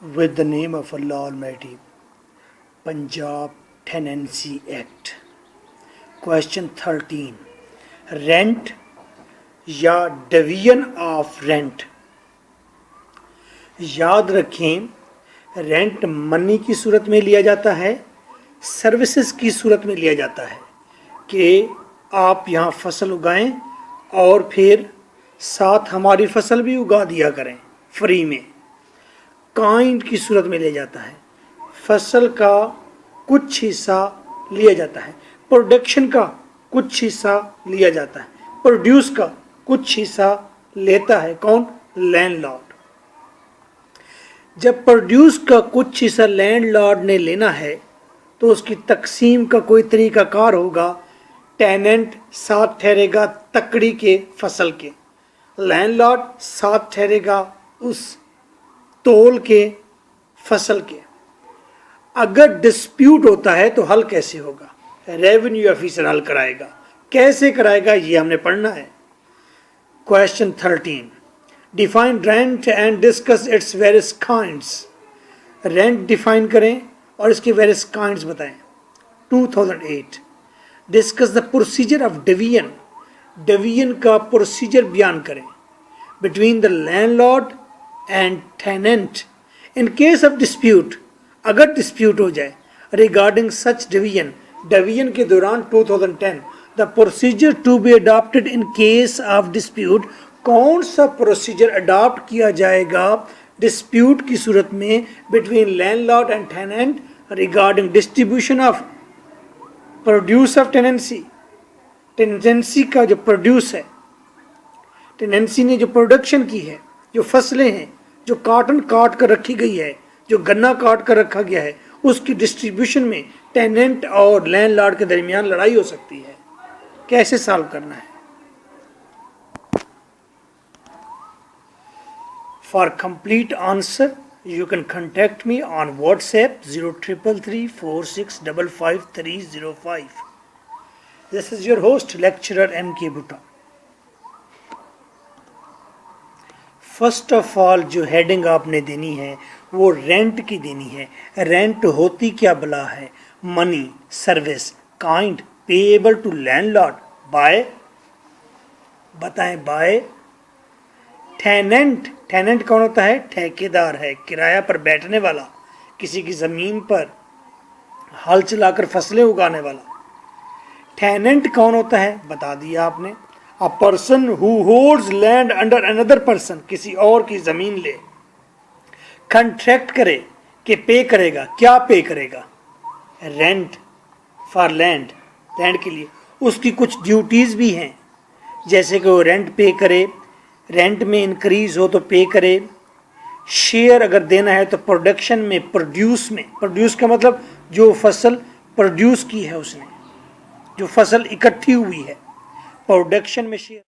with the name of Allah Almighty. Punjab Tenancy Act. Question 13. Rent या division of rent. याद रखें, rent money की सूरत में लिया जाता है, सर्विसेज की सूरत में लिया जाता है कि आप यहाँ फसल उगाएं और फिर साथ हमारी फसल भी उगा दिया करें फ्री में. काइंड की सूरत में लिया जाता है, फसल का कुछ हिस्सा लिया जाता है, प्रोडक्शन का कुछ हिस्सा लिया जाता है, प्रोड्यूस का कुछ हिस्सा लेता है कौन? लैंडलॉर्ड. जब प्रोड्यूस का कुछ हिस्सा लैंडलॉर्ड ने लेना है तो उसकी तकसीम का कोई तरीकाकार होगा. टेनेंट साथ ठहरेगा तकड़ी के फसल के, लैंडलॉर्ड साथ ठहरेगा उस तोल के फसल के. अगर डिस्प्यूट होता है तो हल कैसे होगा? रेवेन्यू ऑफिसर हल कराएगा. कैसे कराएगा ये हमने पढ़ना है. Question 13. Define rent and discuss its various kinds. Rent define करें और इसके वेरियस काइंड्स बताएं. 2008. Discuss the procedure of division. Division का प्रोसीजर बयान करें between the landlord and tenant in case of dispute. अगर डिस्प्यूट हो जाए रिगार्डिंग सच डिवीजन, डिवीजन के दौरान 2010 the procedure to be adopted in case of dispute. कौन सा प्रोसीजर अडॉप्ट किया जाएगा डिस्प्यूट की सूरत में between landlord and tenant regarding distribution of produce of tenancy. Tenancy का जो प्रोड्यूस है, टेनेंसी ने जो प्रोडक्शन की है, जो फसलें हैं, जो कॉटन काट कर रखी गई है, जो गन्ना काट कर रखा गया है, उसकी डिस्ट्रीब्यूशन में टेनेंट और लैंडलॉर्ड के दरमियान लड़ाई हो सकती है. कैसे सॉल्व करना है? For complete answer you can contact me on WhatsApp 033346555305. This is your host, lecturer Mk Bhutta. First of all जो हेडिंग आपने देनी है वो रेंट की देनी है. रेंट होती क्या बला है? Money, service, kind payable to landlord by, बताएं, बाय टेनेंट. टेनेंट कौन होता है? ठेकेदार है, किराया पर बैठने वाला, किसी की ज़मीन पर हल चलाकर फसलें उगाने वाला. टेनेंट कौन होता है? बता दिया आपने. A person who holds land under another person, किसी और की ज़मीन ले, कंट्रैक्ट करे कि पे करेगा. क्या पे करेगा? रेंट फॉर लैंड, लैंड के लिए. उसकी कुछ ड्यूटीज़ भी हैं, जैसे कि वो रेंट पे करे, रेंट में इंक्रीज हो तो पे करे, शेयर अगर देना है तो प्रोडक्शन में, प्रोड्यूस में. प्रोड्यूस का मतलब जो फसल प्रोड्यूस की है उसने, जो फसल इकट्ठी हुई है, प्रोडक्शन में शेयर.